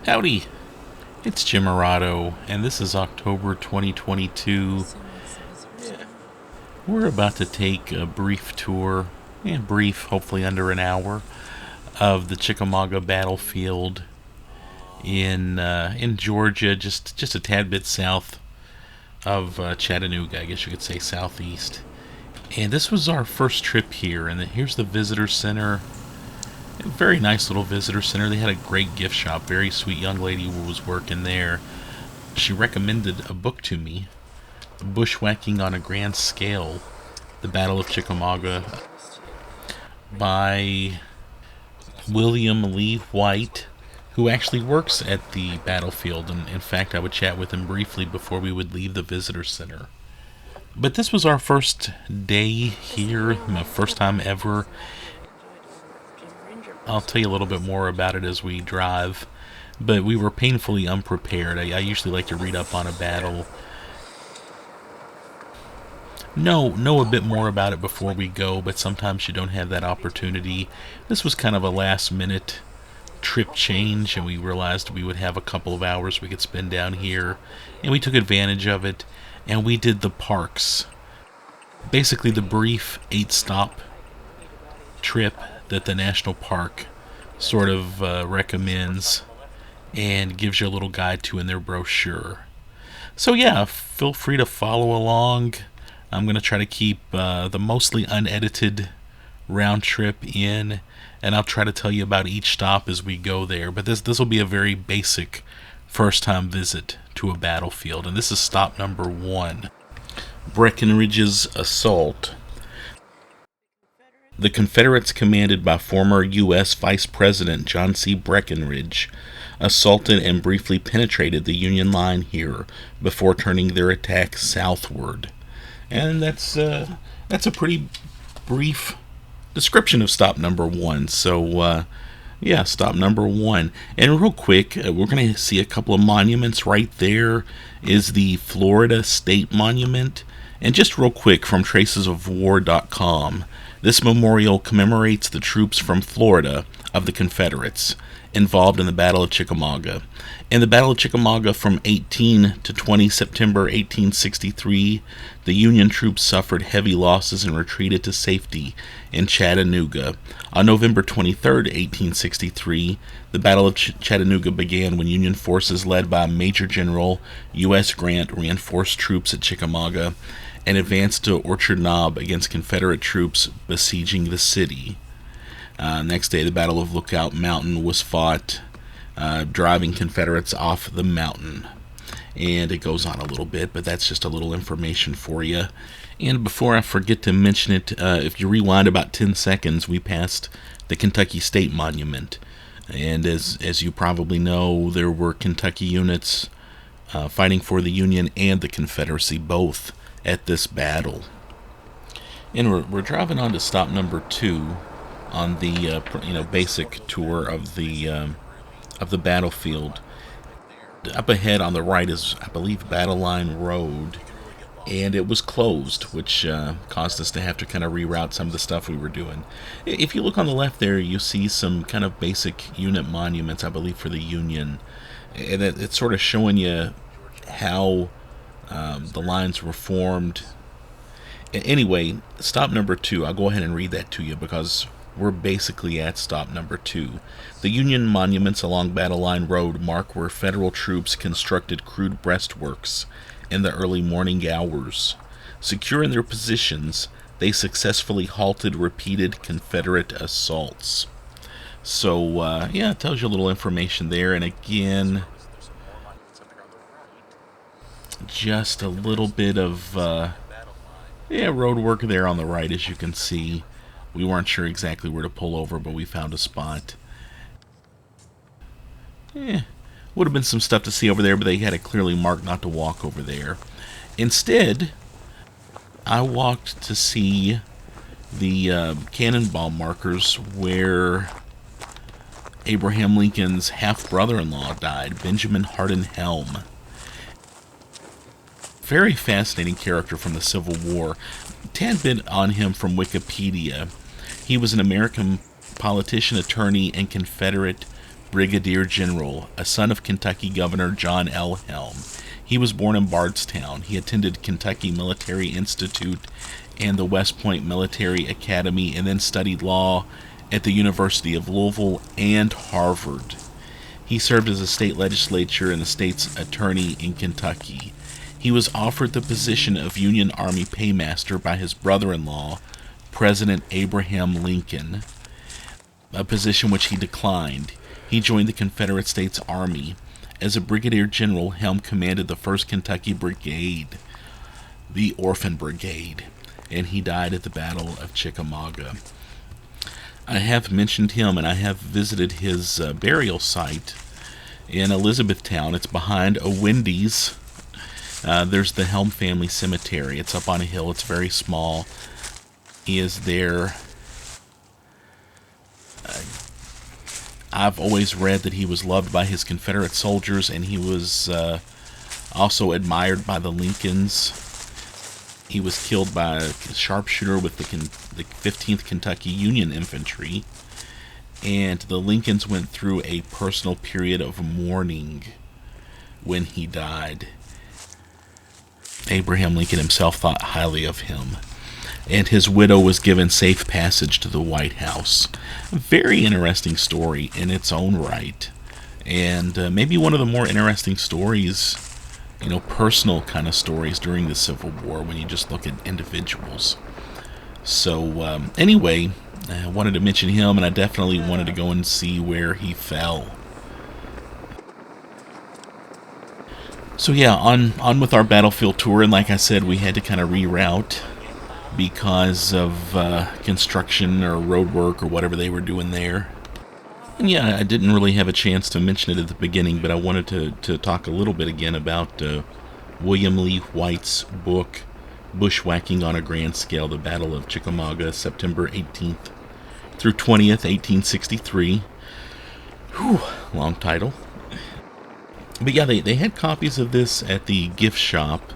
Howdy, it's Jim Morado, and this is October 2022. We're about to take a brief tour, brief, hopefully under an hour, of the Chickamauga Battlefield in Georgia, just a tad bit south of Chattanooga, I guess you could say southeast. And this was our first trip here, and here's the visitor center. A very nice little visitor center. They had a great gift shop. Very sweet young lady who was working there. She recommended a book to me, Bushwhacking on a Grand Scale, The Battle of Chickamauga, by William Lee White, who actually works at the battlefield. And in fact, I would chat with him briefly before we would leave the visitor center. But this was our first day here, my first time ever. I'll tell you a little bit more about it as we drive, but we were painfully unprepared. I usually like to read up on a battle, know a bit more about it before we go, but sometimes you don't have that opportunity. This was kind of a last-minute trip change, and we realized we would have a couple of hours we could spend down here, and we took advantage of it, and we did the parks. Basically the brief 8-stop trip that the national park sort of recommends and gives you a little guide to in their brochure. So yeah, feel free to follow along. I'm going to try to keep the mostly unedited round trip in, and I'll try to tell you about each stop as we go there. But this will be a very basic first time visit to a battlefield, and this is stop number 1, Breckinridge's assault. The Confederates, commanded by former U.S. Vice President John C. Breckinridge, assaulted and briefly penetrated the Union line here before turning their attack southward. And that's a pretty brief description of stop number 1. So, stop number 1. And real quick, we're going to see a couple of monuments. Right there is the Florida State Monument. And just real quick, from tracesofwar.com, this memorial commemorates the troops from Florida of the Confederates involved in the Battle of Chickamauga. In the Battle of Chickamauga from 18 to 20 September 1863, the Union troops suffered heavy losses and retreated to safety in Chattanooga. On November 23, 1863, the Battle of Chattanooga began when Union forces led by Major General U.S. Grant reinforced troops at Chickamauga and advanced to Orchard Knob against Confederate troops besieging the city. Next day, the Battle of Lookout Mountain was fought, driving Confederates off the mountain. And it goes on a little bit, but that's just a little information for you. And before I forget to mention it, if you rewind about 10 seconds, we passed the Kentucky State Monument. And as you probably know, there were Kentucky units fighting for the Union and the Confederacy both at this battle. And we're driving on to stop number 2 on the basic tour of the battlefield. Up ahead on the right is, I believe, Battle Line Road, and it was closed, which caused us to have to kind of reroute some of the stuff we were doing. If you look on the left there, you see some kind of basic unit monuments, I believe, for the Union, and it's sort of showing you how the lines were formed. Anyway, stop number 2, I'll go ahead and read that to you because we're basically at stop number 2. The Union monuments along Battle Line Road mark where Federal troops constructed crude breastworks in the early morning hours. Secure in their positions, they successfully halted repeated Confederate assaults. So, it tells you a little information there. And again, just a little bit of road work there on the right, as you can see. We weren't sure exactly where to pull over, but we found a spot. Would have been some stuff to see over there, but they had it clearly marked not to walk over there. Instead, I walked to see the cannonball markers where Abraham Lincoln's half-brother-in-law died, Benjamin Hardin Helm. Very fascinating character from the Civil War. Tad bit on him from Wikipedia. He was an American politician, attorney, and Confederate brigadier general, a son of Kentucky Governor John L. Helm. He was born in Bardstown. He attended Kentucky Military Institute and the West Point Military Academy, and then studied law at the University of Louisville and Harvard. He served as a state legislature and the state's attorney in Kentucky. He was offered the position of Union Army paymaster by his brother-in-law, President Abraham Lincoln, a position which he declined. He joined the Confederate States Army. As a brigadier general, Helm commanded the 1st Kentucky Brigade, the Orphan Brigade, and he died at the Battle of Chickamauga. I have mentioned him, and I have visited his burial site in Elizabethtown. It's behind a Wendy's. There's the Helm family cemetery. It's up on a hill. It's very small. He is there. I've always read that he was loved by his Confederate soldiers, and he was also admired by the Lincolns. He was killed by a sharpshooter with the 15th Kentucky Union Infantry, and the Lincolns went through a personal period of mourning when he died. Abraham Lincoln himself thought highly of him, and his widow was given safe passage to the White House. A very interesting story in its own right, and maybe one of the more interesting stories, personal kind of stories during the Civil War when you just look at individuals. So anyway, I wanted to mention him, and I definitely wanted to go and see where he fell. So yeah, on with our battlefield tour, and like I said, we had to kind of reroute because of construction or road work or whatever they were doing there. And yeah, I didn't really have a chance to mention it at the beginning, but I wanted to talk a little bit again about William Lee White's book, Bushwhacking on a Grand Scale, the Battle of Chickamauga, September 18th through 20th, 1863. Whew, long title. But yeah, they had copies of this at the gift shop,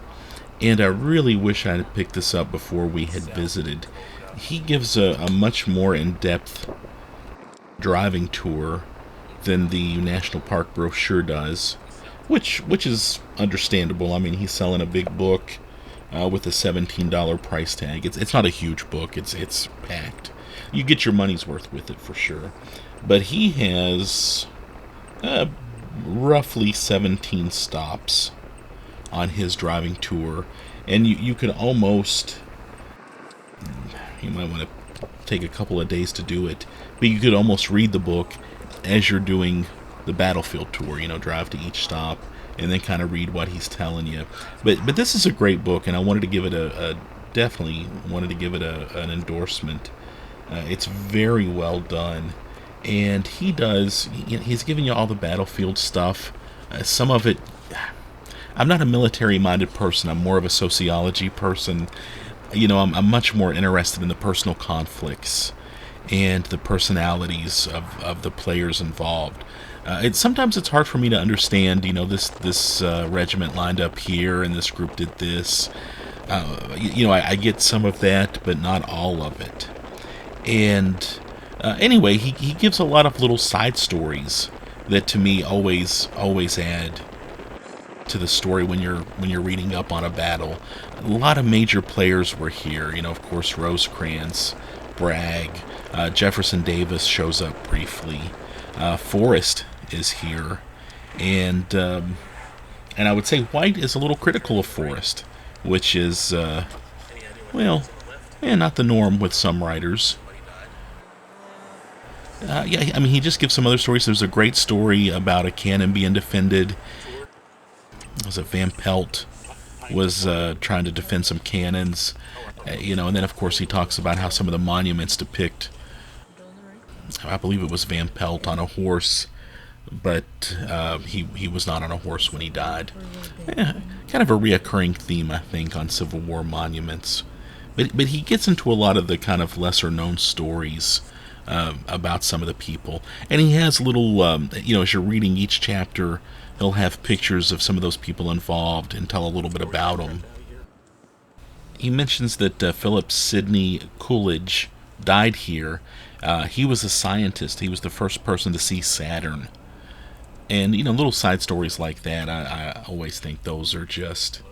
and I really wish I had picked this up before we had visited. He gives a much more in-depth driving tour than the National Park brochure does, which is understandable. I mean, he's selling a big book with a $17 price tag. It's not a huge book. It's packed. You get your money's worth with it for sure. But he has roughly 17 stops on his driving tour, and you could almost, you might want to take a couple of days to do it, but you could almost read the book as you're doing the battlefield tour, drive to each stop and then kind of read what he's telling you. But this is a great book, and I wanted to give it definitely wanted to give it an endorsement. It's very well done, and he's giving you all the battlefield stuff. Some of it, I'm not a military-minded person. I'm more of a sociology person. I'm much more interested in the personal conflicts and the personalities of the players involved. Sometimes it's hard for me to understand, this regiment lined up here and this group did this. I get some of that, but not all of it. And anyway, he gives a lot of little side stories that to me always add to the story when you're reading up on a battle. A lot of major players were here. Of course, Rosecrans, Bragg, Jefferson Davis shows up briefly. Forrest is here, and I would say White is a little critical of Forrest, which is not the norm with some writers. He just gives some other stories. There's a great story about a cannon being defended. Was it Van Pelt was trying to defend some cannons, and then of course he talks about how some of the monuments depict, I believe it was Van Pelt on a horse, but he was not on a horse when he died. Kind of a reoccurring theme, I think, on Civil War monuments. But he gets into a lot of the kind of lesser known stories about some of the people, and he has little, as you're reading each chapter, he'll have pictures of some of those people involved and tell a little bit about them. He mentions that Philip Sidney Coolidge died here. He was a scientist. He was the first person to see Saturn. And little side stories like that, I always think those are just,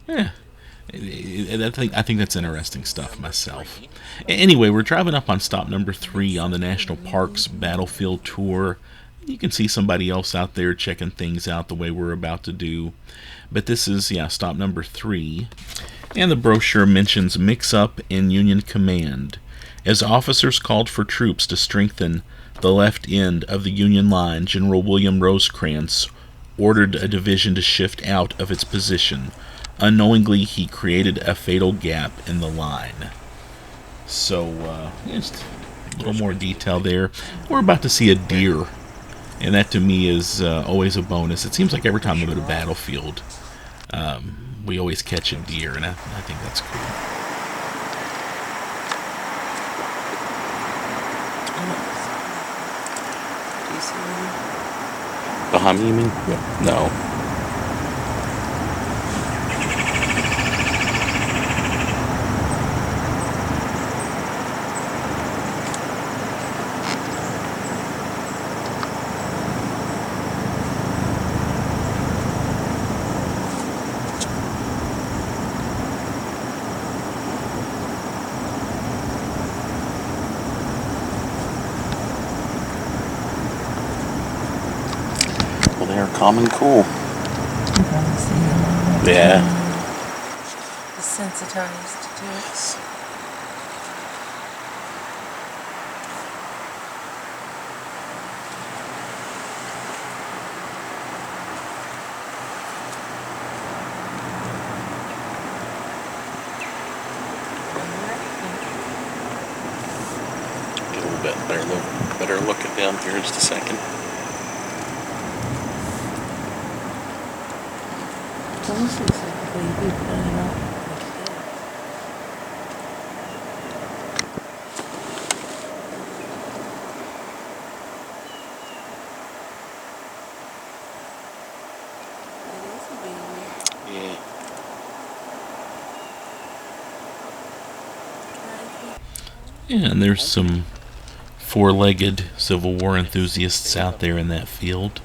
yeah. I think that's interesting stuff myself. Anyway, we're driving up on stop number 3 on the National Parks Battlefield tour. You can see somebody else out there checking things out the way we're about to do. But this is, stop number 3. And the brochure mentions mix-up in Union command. As officers called for troops to strengthen the left end of the Union line, General William Rosecrans ordered a division to shift out of its position. Unknowingly, he created a fatal gap in the line. So, just a little more detail there. We're about to see a deer, and that to me is always a bonus. It seems like every time we go to Battlefield, we always catch a deer, and I think that's cool. Behind me, you mean? Yeah. No. They're calm and cool. Yeah. Desensitized to it. Yes. Get a little bit better looking down here in just a second. It almost looks like a baby pulling up. It is a baby. Yeah. Yeah, and there's some four-legged Civil War enthusiasts out there in that field.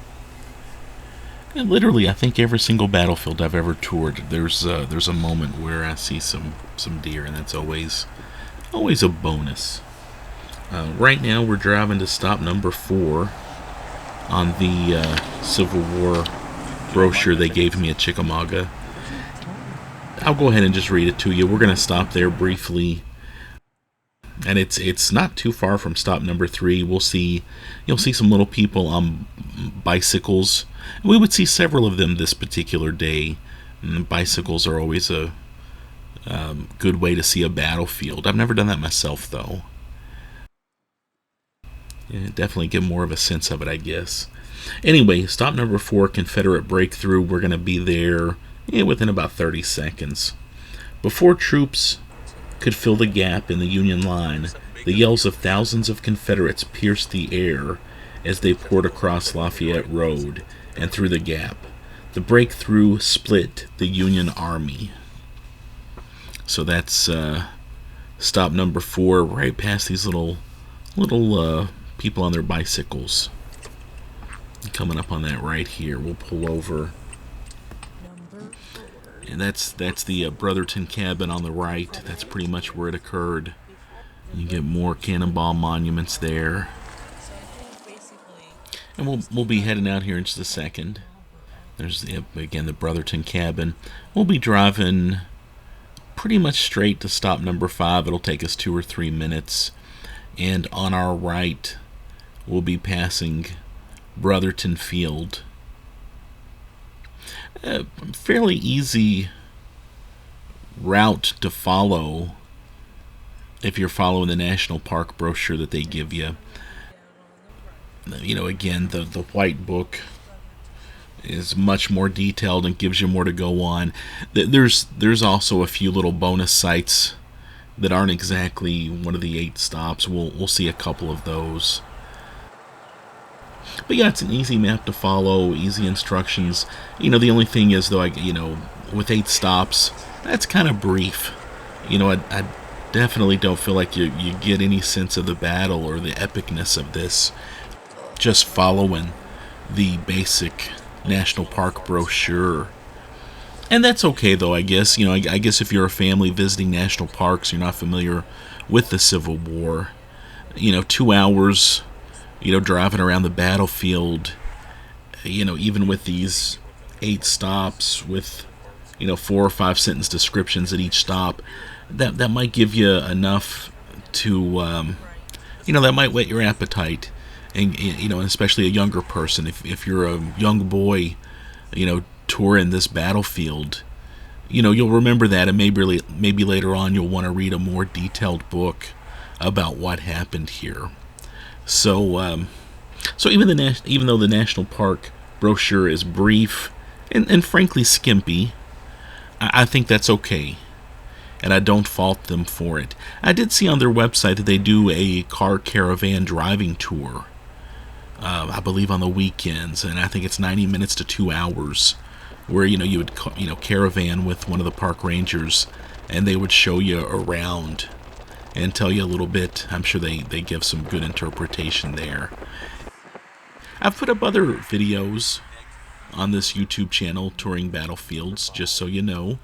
And literally, I think every single battlefield I've ever toured, there's a moment where I see some deer, and that's always a bonus. Right now, we're driving to stop number 4 on the Civil War brochure they gave me at Chickamauga. I'll go ahead and just read it to you. We're going to stop there briefly, and it's not too far from stop number 3. You'll see some little people on bicycles. We would see several of them this particular day. And bicycles are always a good way to see a battlefield. I've never done that myself, though. Yeah, definitely get more of a sense of it, I guess. Anyway, stop number 4, Confederate breakthrough. We're going to be there within about 30 seconds. Before troops could fill the gap in the Union line, the yells of thousands of Confederates pierced the air as they poured across Lafayette Road and through the gap. The breakthrough split the Union Army. So that's stop number 4, right past these little people on their bicycles. Coming up on that right here. We'll pull over. And that's the Brotherton cabin on the right. That's pretty much where it occurred. You get more cannonball monuments there. And we'll be heading out here in just a second. There's again the Brotherton cabin. We'll be driving pretty much straight to stop number 5. It'll take us 2 or 3 minutes. And on our right, we'll be passing Brotherton Field. A fairly easy route to follow if you're following the national park brochure that they give you. Again, the white book is much more detailed and gives you more to go on. There's also a few little bonus sites that aren't exactly one of the 8 stops. We'll see a couple of those. But yeah, it's an easy map to follow, easy instructions. The only thing is, though, with 8 stops, that's kind of brief. I definitely don't feel like you get any sense of the battle or the epicness of this just following the basic national park brochure. And that's okay, though, I guess. I guess if you're a family visiting national parks, you're not familiar with the Civil War. 2 hours, driving around the battlefield, even with these 8 stops with, 4 or 5 sentence descriptions at each stop, that might give you enough to, that might whet your appetite. And, especially a younger person. If you're a young boy, touring this battlefield, you'll remember that, and maybe later on you'll want to read a more detailed book about what happened here. So even though the national park brochure is brief and frankly skimpy, I think that's okay, and I don't fault them for it. I did see on their website that they do a car caravan driving tour. I believe on the weekends, and I think it's 90 minutes to 2 hours, where you would caravan with one of the park rangers, and they would show you around and tell you a little bit. I'm sure they give some good interpretation there. I've put up other videos on this YouTube channel, Touring Battlefields, just so you know,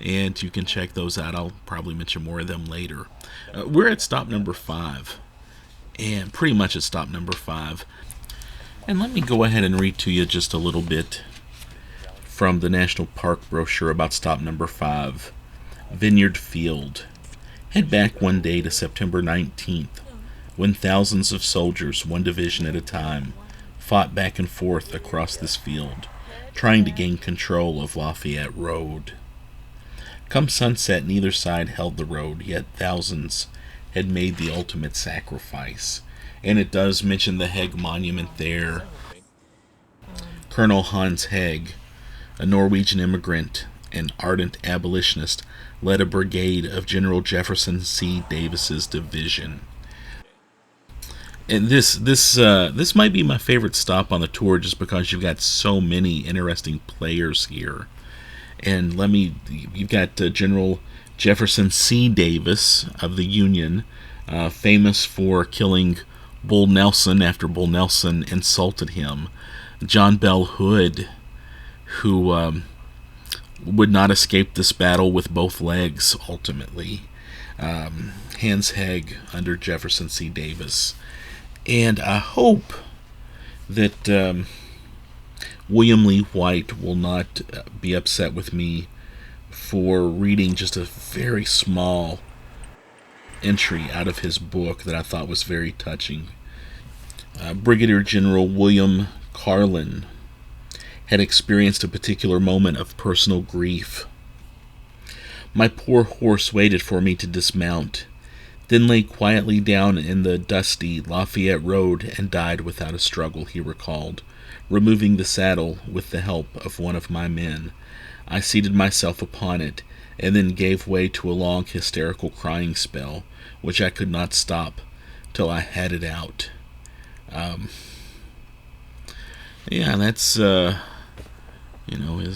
and you can check those out. I'll probably mention more of them later. We're at stop number 5, and pretty much at stop number 5. And let me go ahead and read to you just a little bit from the National Park brochure about stop number 5, Vineyard Field. Head back one day to September 19th, when thousands of soldiers, one division at a time, fought back and forth across this field, trying to gain control of Lafayette Road. Come sunset, neither side held the road, yet thousands had made the ultimate sacrifice. And it does mention the Haig Monument there. Colonel Hans Haig, a Norwegian immigrant and ardent abolitionist, led a brigade of General Jefferson C. Davis's division. And this might be my favorite stop on the tour, just because you've got so many interesting players here. And you've got General Jefferson C. Davis of the Union, famous for killing Bull Nelson after Bull Nelson insulted him. John Bell Hood, who would not escape this battle with both legs, ultimately. Hans Haig under Jefferson C. Davis. And I hope that William Lee White will not be upset with me for reading just a very small entry out of his book that I thought was very touching. Brigadier General William Carlin had experienced a particular moment of personal grief. My poor horse waited for me to dismount, then lay quietly down in the dusty Lafayette Road and died without a struggle, he recalled. Removing the saddle with the help of one of my men, I seated myself upon it, and then gave way to a long hysterical crying spell, which I could not stop till I had it out. That's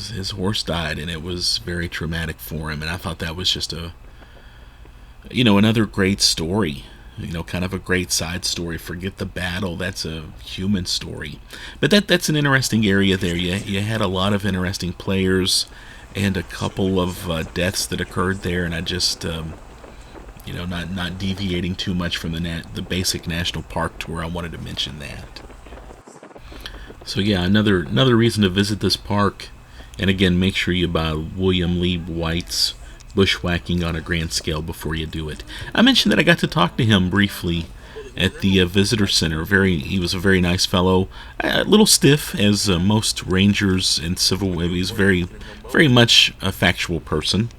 his horse died, and it was very traumatic for him, and I thought that was just another great story. Kind of a great side story. Forget the battle, that's a human story. But that's an interesting area there. You had a lot of interesting players and a couple of deaths that occurred there, and I just not deviating too much from the basic national park tour, I wanted to mention that. So yeah, another reason to visit this park. And again, make sure you buy William Lee White's Bushwhacking on a Grand Scale before you do it. I mentioned that I got to talk to him briefly at the visitor center. He was a very nice fellow, a little stiff, as most rangers in Civil War. He's very, very much a factual person.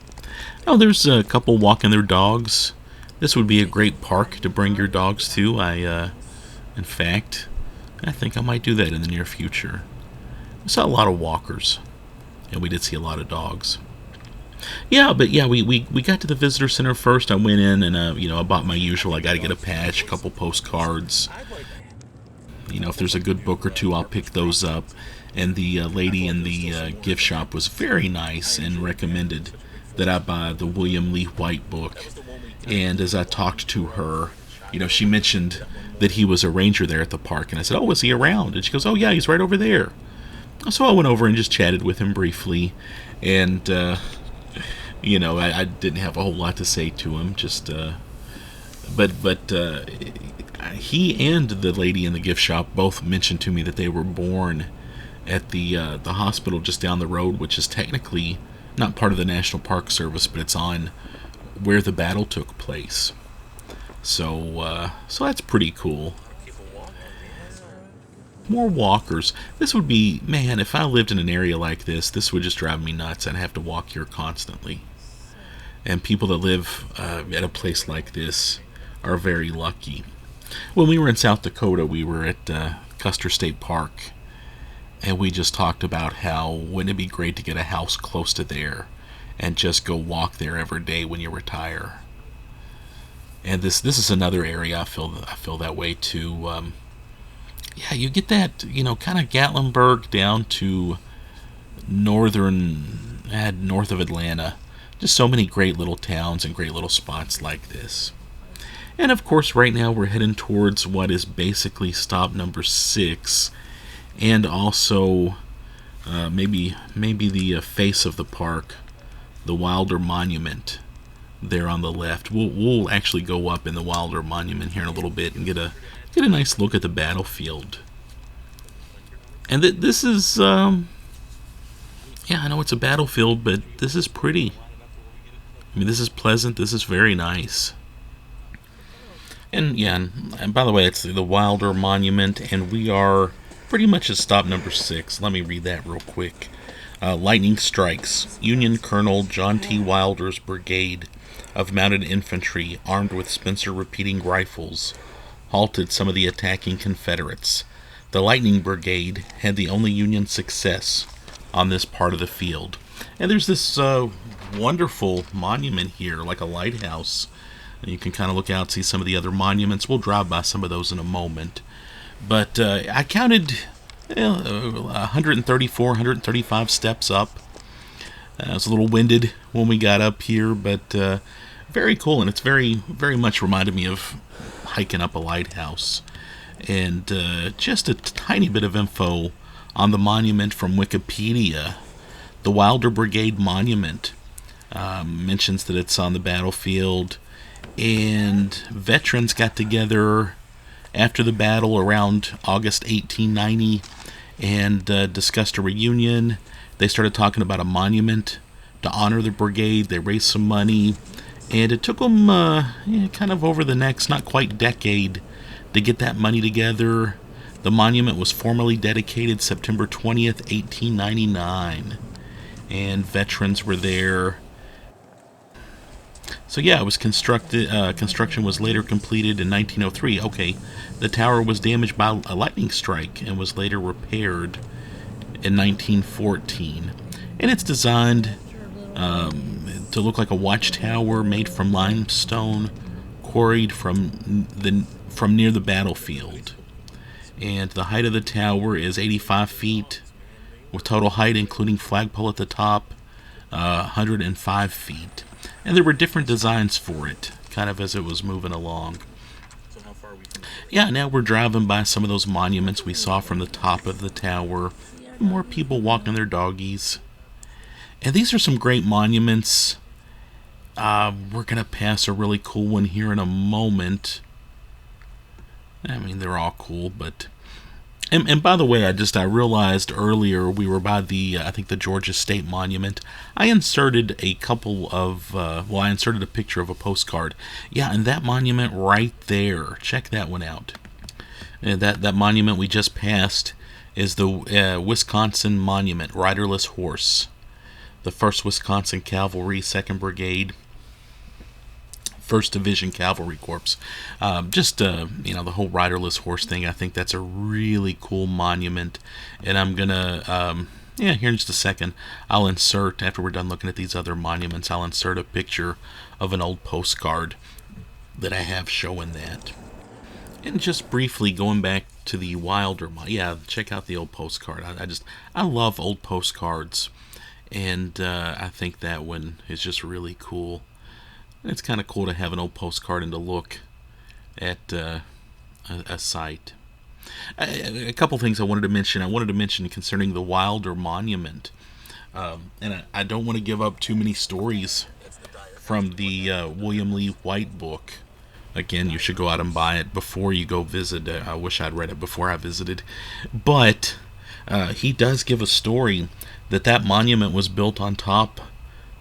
Oh, there's a couple walking their dogs. This would be a great park to bring your dogs to. In fact, I think I might do that in the near future. We saw a lot of walkers, and we did see a lot of dogs. We got to the visitor center first. I went in and I bought my usual. I got to get a patch, a couple postcards. If there's a good book or two, I'll pick those up. And the lady in the gift shop was very nice and recommended that I buy the William Lee White book. And as I talked to her, she mentioned that he was a ranger there at the park, and I said, "Oh, was he around?" And she goes, "Oh yeah, he's right over there." So I went over and just chatted with him briefly, and I didn't have a whole lot to say to him. Just, but he and the lady in the gift shop both mentioned to me that they were born at the hospital just down the road, which is technically not part of the National Park Service, but it's on where the battle took place. So that's pretty cool. More walkers. This would be, man, if I lived in an area like this would just drive me nuts. I'd have to walk here constantly. And people that live at a place like this are very lucky. When we were in South Dakota, we were at Custer State Park, and we just talked about how wouldn't it be great to get a house close to there and just go walk there every day when you retire. And this is another area I feel that way too. Yeah, you get that, kind of Gatlinburg down to north of Atlanta. Just so many great little towns and great little spots like this. And of course, right now we're heading towards what is basically stop number 6, and also maybe the face of the park, the Wilder Monument. There on the left. We'll actually go up in the Wilder Monument here in a little bit and get a nice look at the battlefield. And this is, yeah, I know it's a battlefield, but this is pretty. I mean, this is pleasant. This is very nice. And yeah, and by the way, it's the Wilder Monument, and we are pretty much at stop number 6. Let me read that real quick. Lightning strikes. Union Colonel John T. Wilder's brigade of mounted infantry, armed with Spencer repeating rifles, halted some of the attacking Confederates. The Lightning Brigade had the only Union success on this part of the field. And there's this wonderful monument here, like a lighthouse. You can kind of look out, see some of the other monuments. We'll drive by some of those in a moment. But I counted 134, 135 steps up. I was a little winded when we got up here, but very cool, and it's very, very much reminded me of hiking up a lighthouse. And just a tiny bit of info on the monument from Wikipedia. The Wilder Brigade Monument mentions that it's on the battlefield, and veterans got together after the battle around August 1890 and discussed a reunion. They started talking about a monument to honor the brigade. They raised some money, and it took them kind of over the next, not quite decade, to get that money together. The monument was formally dedicated September 20th, 1899, and veterans were there. So yeah, it was constructed. Construction was later completed in 1903. Okay, the tower was damaged by a lightning strike and was later repaired in 1914, and it's designed to look like a watchtower made from limestone quarried from near the battlefield. And the height of the tower is 85 feet, with total height including flagpole at the top 105 feet. And there were different designs for it, kind of as it was moving along. Yeah, now we're driving by some of those monuments we saw from the top of the tower. More people walking their doggies. And these are some great monuments. We're going to pass a really cool one here in a moment. I mean, they're all cool, but... And by the way, I realized earlier we were by I think the Georgia State Monument. I inserted a couple of, I inserted a picture of a postcard. Yeah, and that monument right there, check that one out. And that monument we just passed is the Wisconsin Monument, Riderless Horse. The 1st Wisconsin Cavalry, 2nd Brigade, 1st Division Cavalry Corps. The whole riderless horse thing, I think that's a really cool monument. And I'm going to, here in just a second, I'll insert, after we're done looking at these other monuments, I'll insert a picture of an old postcard that I have showing that. And just briefly going back to the Wilder, check out the old postcard. I love old postcards. And I think that one is just really cool. It's kind of cool to have an old postcard and to look at a site. A couple things I wanted to mention. I wanted to mention concerning the Wilder Monument. And I don't want to give up too many stories from the William Lee White book. Again, you should go out and buy it before you go visit. I wish I'd read it before I visited. But he does give a story that monument was built on top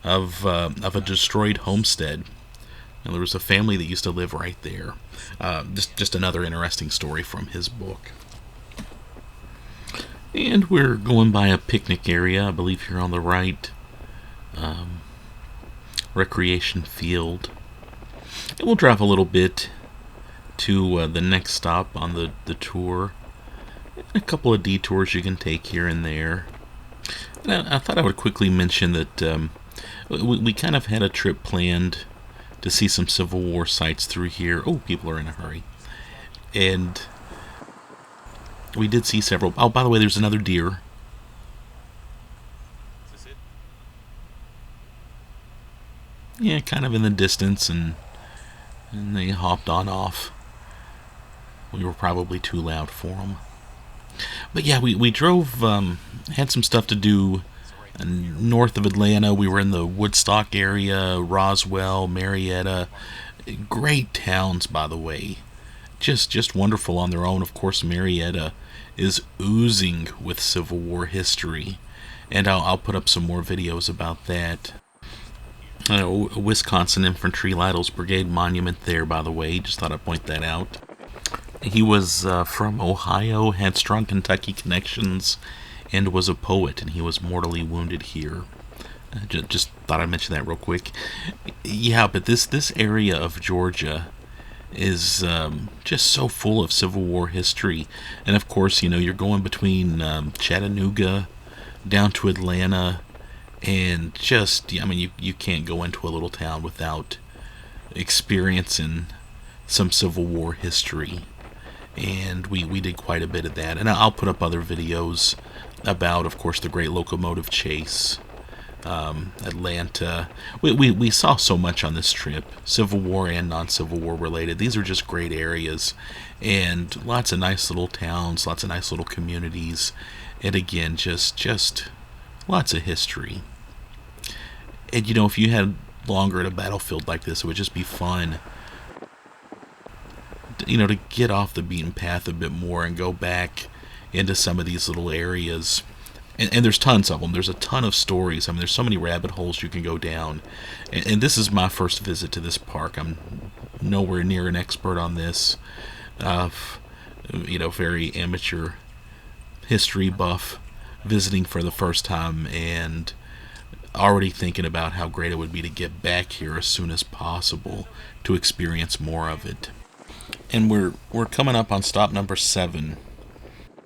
of a destroyed homestead. And there was a family that used to live right there. Just another interesting story from his book. And we're going by a picnic area, I believe here on the right. Recreation field. And we'll drive a little bit to the next stop on the tour. And a couple of detours you can take here and there. And I thought I would quickly mention that we kind of had a trip planned to see some Civil War sites through here. Oh, people are in a hurry. And we did see several. Oh, by the way, there's another deer. Is this it? Yeah, kind of in the distance, and they hopped on off. We were probably too loud for them. But yeah, we drove, had some stuff to do north of Atlanta. We were in the Woodstock area, Roswell, Marietta. Great towns, by the way. Just wonderful on their own. Of course, Marietta is oozing with Civil War history, and I'll put up some more videos about that. Wisconsin Infantry Lytle's Brigade Monument there, by the way. Just thought I'd point that out. He was from Ohio, had strong Kentucky connections, and was a poet, and he was mortally wounded here. Just thought I'd mention that real quick. Yeah, but this area of Georgia is just so full of Civil War history. And of course, you're going between Chattanooga down to Atlanta, and you can't go into a little town without experiencing some Civil War history. And we did quite a bit of that. And I'll put up other videos about, of course, the Great Locomotive Chase, Atlanta. We saw so much on this trip, Civil War and non-Civil War related. These are just great areas, and lots of nice little towns, lots of nice little communities, and again, just lots of history. And if you had longer at a battlefield like this, it would just be fun, to get off the beaten path a bit more and go back into some of these little areas. And there's tons of them. There's a ton of stories. There's so many rabbit holes you can go down. And this is my first visit to this park. I'm nowhere near an expert on this. Very amateur history buff visiting for the first time, and already thinking about how great it would be to get back here as soon as possible to experience more of it. And we're coming up on stop number 7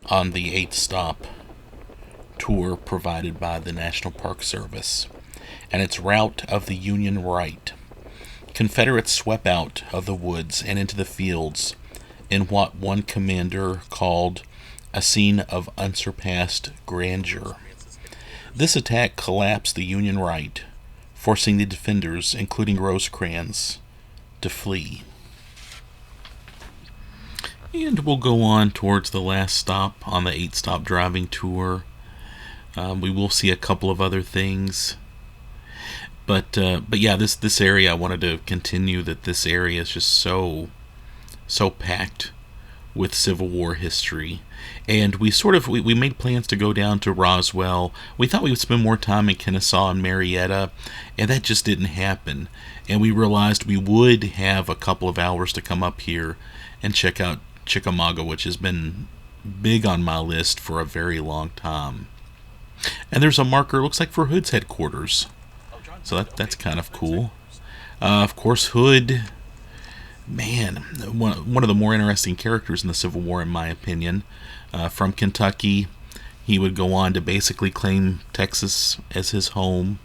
on the 8th stop tour provided by the National Park Service, and it's Route of the Union Right. Confederates swept out of the woods and into the fields in what one commander called a scene of unsurpassed grandeur. This attack collapsed the Union right, forcing the defenders, including Rosecrans, to flee. And we'll go on towards the last stop on the 8-stop driving tour. We will see a couple of other things. But yeah, this area, I wanted to continue that this area is just so packed with Civil War history. And we made plans to go down to Roswell. We thought we would spend more time in Kennesaw and Marietta, and that just didn't happen. And we realized we would have a couple of hours to come up here and check out Chickamauga, which has been big on my list for a very long time. And there's a marker, looks like for Hood's headquarters. So that's kind of cool. Of course, Hood, man, one of the more interesting characters in the Civil War, in my opinion. From Kentucky, he would go on to basically claim Texas as his home.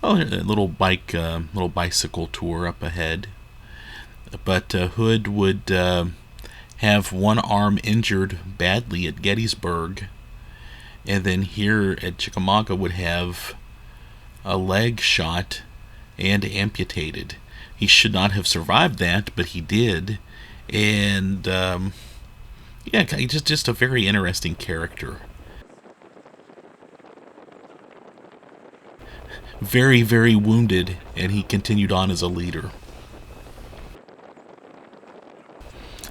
Oh, a little bicycle tour up ahead. But Hood would have one arm injured badly at Gettysburg, and then here at Chickamauga would have a leg shot and amputated. He should not have survived that, but he did, And yeah, just a very interesting character. Very, very wounded, and he continued on as a leader.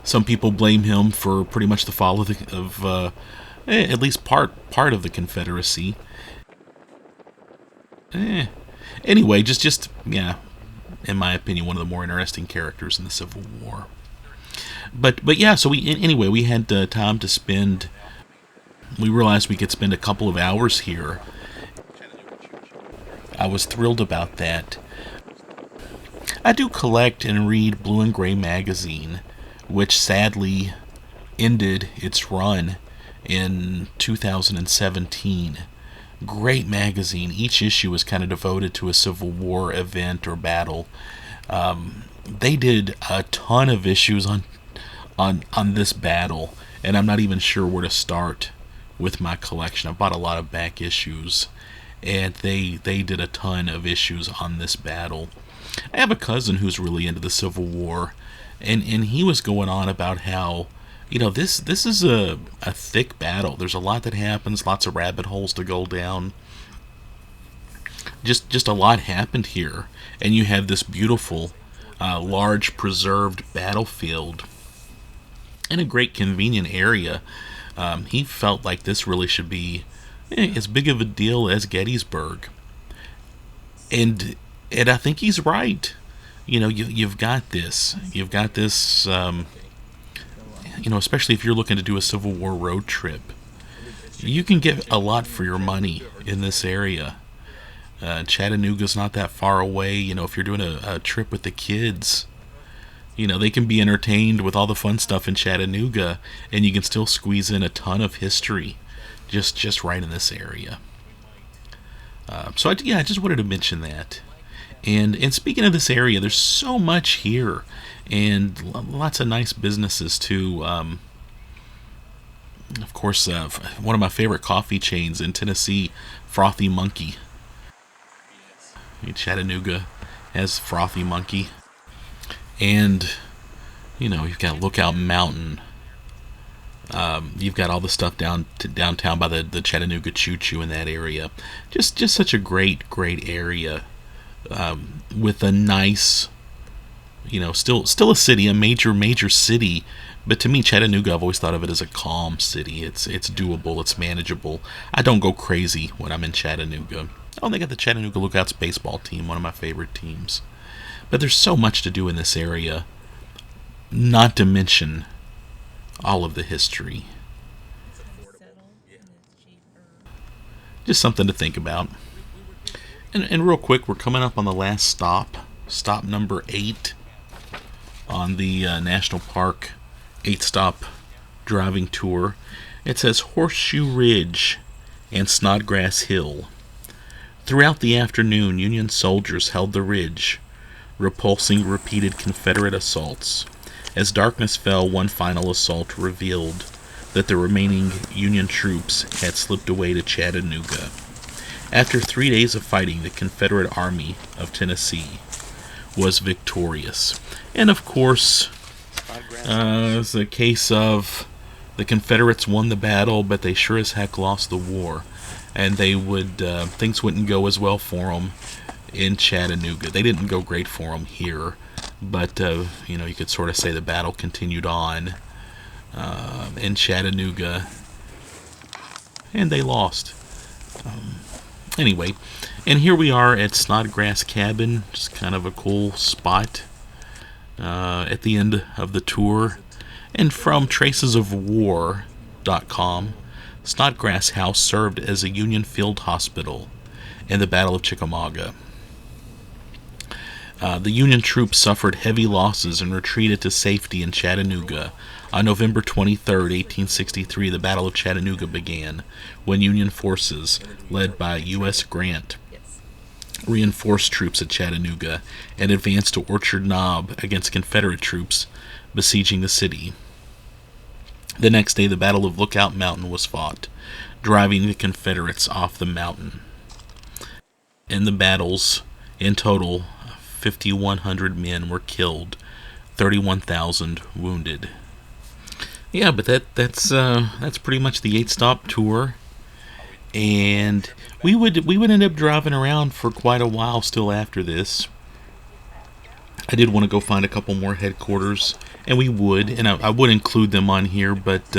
Some people blame him for pretty much the fall of at least part of the Confederacy. Eh. Anyway, just yeah, in my opinion, one of the more interesting characters in the Civil War. But yeah, so anyway we had time to spend. We realized we could spend a couple of hours here. I was thrilled about that. I do collect and read Blue and Gray magazine, which sadly ended its run in 2017. Great magazine. Each issue was kind of devoted to a Civil War event or battle. They did a ton of issues on this battle, and I'm not even sure where to start with my collection. I bought a lot of back issues, and they did a ton of issues on this battle. I have a cousin who's really into the Civil War, and he was going on about how, this is a thick battle. There's a lot that happens, lots of rabbit holes to go down. Just a lot happened here, and you have this beautiful, large preserved battlefield in a great convenient area. He felt like this really should be as big of a deal as Gettysburg, and I think he's right. You've got this. You've got this. Especially if you're looking to do a Civil War road trip, you can get a lot for your money in this area. Chattanooga's not that far away. If you're doing a trip with the kids, they can be entertained with all the fun stuff in Chattanooga, and you can still squeeze in a ton of history, just right in this area. So I just wanted to mention that. And speaking of this area, there's so much here, and lots of nice businesses too. Of course, one of my favorite coffee chains in Tennessee, Frothy Monkey. Chattanooga has Frothy Monkey, and you've got Lookout Mountain. You've got all the stuff downtown by the Chattanooga Choo Choo in that area. Just such a great area. With a nice, still a city, a major city, but to me, Chattanooga, I've always thought of it as a calm city. It's doable, it's manageable. I don't go crazy when I'm in Chattanooga. Oh, they got the Chattanooga Lookouts baseball team, one of my favorite teams. But there's so much to do in this area, not to mention all of the history. Just something to think about. And real quick, we're coming up on the last stop number 8 on the National Park 8-stop driving tour. It says Horseshoe Ridge and Snodgrass Hill. Throughout the afternoon, Union soldiers held the ridge, repulsing repeated Confederate assaults. As darkness fell, one final assault revealed that the remaining Union troops had slipped away to Chattanooga. After 3 days of fighting, the Confederate Army of Tennessee was victorious. And of course, it's a case of the Confederates won the battle, but they sure as heck lost the war. And things wouldn't go as well for them in Chattanooga. They didn't go great for them here, but you could sort of say the battle continued on in Chattanooga, and they lost. Anyway, and here we are at Snodgrass Cabin, just kind of a cool spot at the end of the tour. And from tracesofwar.com, Snodgrass House served as a Union field hospital in the Battle of Chickamauga. The Union troops suffered heavy losses and retreated to safety in Chattanooga. On November 23, 1863, the Battle of Chattanooga began, when Union forces, led by U.S. Grant, reinforced troops at Chattanooga and advanced to Orchard Knob against Confederate troops besieging the city. The next day, the Battle of Lookout Mountain was fought, driving the Confederates off the mountain. In the battles, in total, 5,100 men were killed, 31,000 wounded. Yeah, but that's pretty much the 8-stop tour, and we would end up driving around for quite a while still after this. I did want to go find a couple more headquarters, and we would, and I would include them on here, but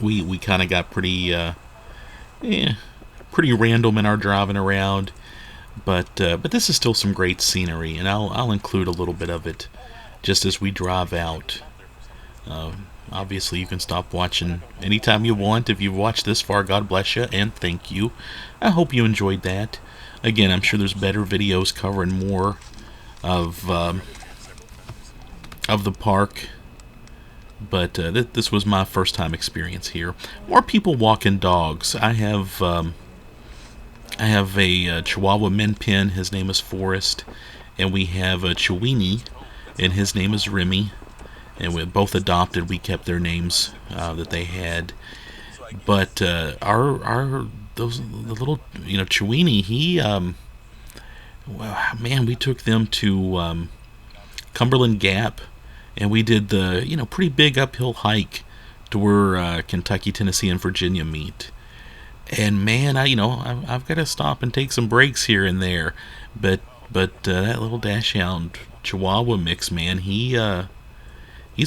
we kind of got pretty random in our driving around. But this is still some great scenery, and I'll include a little bit of it just as we drive out. Obviously, you can stop watching anytime you want. If you've watched this far, God bless you, and thank you. I hope you enjoyed that. Again, I'm sure there's better videos covering more of the park, but this was my first time experience here. More people walking dogs. I have a Chihuahua Min Pin. His name is Forrest, and we have a Chiweenie, and his name is Remy. And we both adopted. We kept their names that they had. But the little Chiweenie, he well, man, we took them to Cumberland Gap, and we did the pretty big uphill hike to where Kentucky, Tennessee, and Virginia meet. And man, I've got to stop and take some breaks here and there. But that little Dachshund Chihuahua mix, man, he's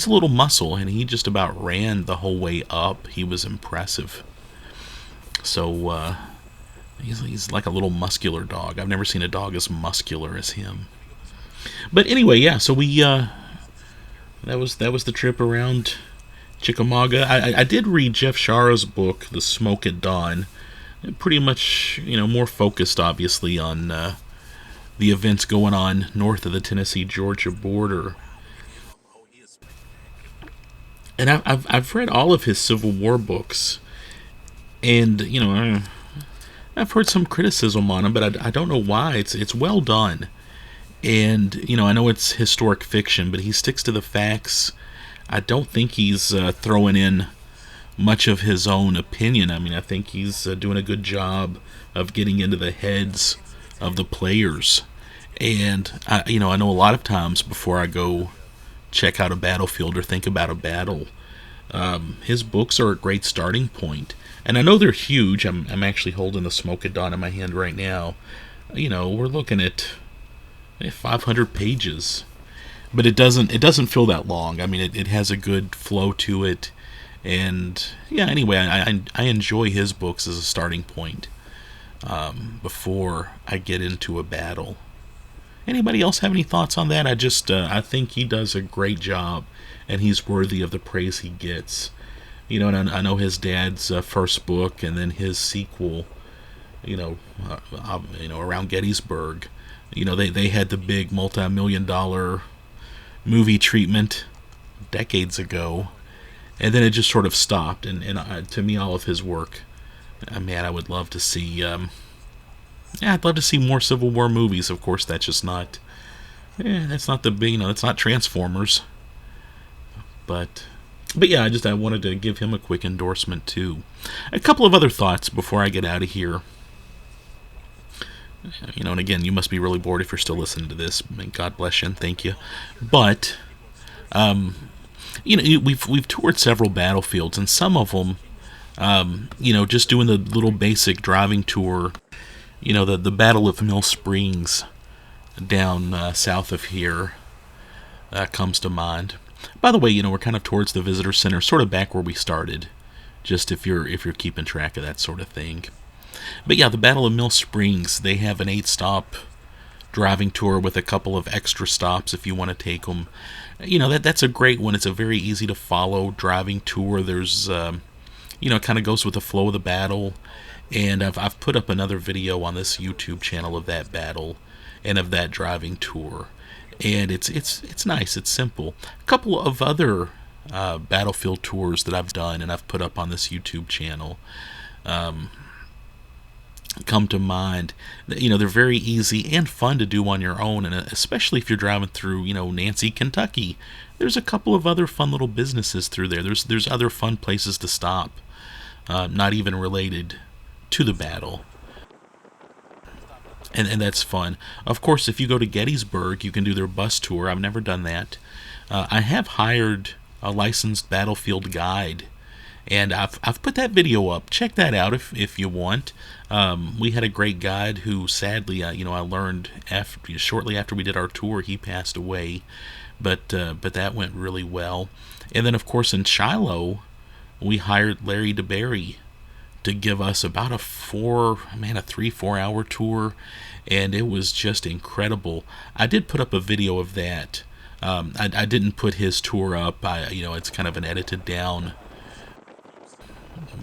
a little muscle, and he just about ran the whole way up. He was impressive. So he's like a little muscular dog. I've never seen a dog as muscular as him. But anyway, yeah. So we that was the trip around Chickamauga. I did read Jeff Shara's book, The Smoke at Dawn. Pretty much, more focused, obviously, on the events going on north of the Tennessee-Georgia border. And I've read all of his Civil War books, and I've heard some criticism on him, but I don't know why. It's well done, and I know it's historic fiction, but he sticks to the facts. I don't think he's throwing in much of his own opinion. I mean, I think he's doing a good job of getting into the heads of the players, and I know a lot of times before I go check out a battlefield or think about a battle, his books are a great starting point. And I know they're huge. I'm actually holding The Smoke at Dawn in my hand right now. We're looking at 500 pages, but it doesn't feel that long. I mean, it has a good flow to it, and yeah. Anyway, I enjoy his books as a starting point before I get into a battle. Anybody else have any thoughts on that? I think he does a great job, and he's worthy of the praise he gets. And I know his dad's first book, and then his sequel, around Gettysburg. They had the big multi-million-dollar movie treatment decades ago, and then it just sort of stopped. And to me, all of his work, man, I would love to see. I'd love to see more Civil War movies. Of course, that's just not. That's not the big. It's not Transformers. But yeah, I wanted to give him a quick endorsement too. A couple of other thoughts before I get out of here. And again, you must be really bored if you're still listening to this. God bless you and thank you. But we've toured several battlefields, and some of them, just doing the little basic driving tour. The Battle of Mill Springs down south of here comes to mind. By the way, we're kind of towards the visitor center, sort of back where we started, just if you're keeping track of that sort of thing. But yeah, the Battle of Mill Springs, they have an 8-stop driving tour with a couple of extra stops if you want to take them. That's a great one. It's a very easy to follow driving tour. There's, it kind of goes with the flow of the battle. And I've put up another video on this YouTube channel of that battle and of that driving tour. And it's nice. It's simple. A couple of other battlefield tours that I've done and I've put up on this YouTube channel come to mind. They're very easy and fun to do on your own, and especially if you're driving through, Nancy, Kentucky. There's a couple of other fun little businesses through there. There's other fun places to stop, not even related to the battle. and that's fun. Of course, if you go to Gettysburg, you can do their bus tour. I've never done that. I have hired a licensed battlefield guide, and I've put that video up. Check that out if you want. We had a great guide who sadly, I learned shortly after we did our tour, he passed away, but that went really well. And then of course in Shiloh, we hired Larry DeBerry to give us about a 3-4 hour tour, and it was just incredible. I did put up a video of that. I didn't put his tour up. It's kind of an edited down,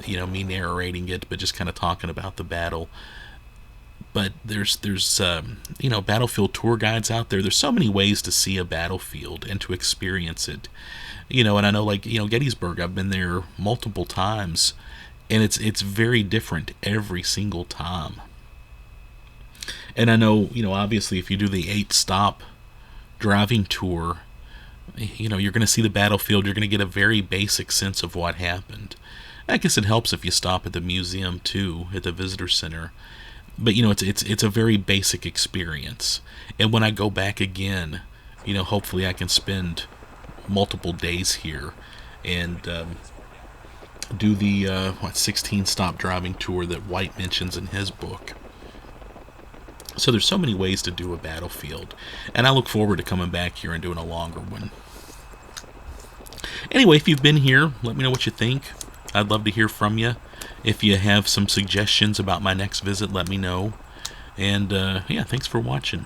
me narrating it, but just kind of talking about the battle. But there's battlefield tour guides out there. There's so many ways to see a battlefield and to experience it. And I know, Gettysburg, I've been there multiple times, and it's very different every single time. And I know, obviously if you do the 8-stop driving tour, you're going to see the battlefield. You're going to get a very basic sense of what happened. I guess it helps if you stop at the museum too, at the visitor center. But it's a very basic experience. And when I go back again, hopefully I can spend multiple days here and do the 16-stop driving tour that White mentions in his book. So there's so many ways to do a battlefield, and I look forward to coming back here and doing a longer one. Anyway, if you've been here, let me know what you think. I'd love to hear from you. If you have some suggestions about my next visit, let me know. And thanks for watching.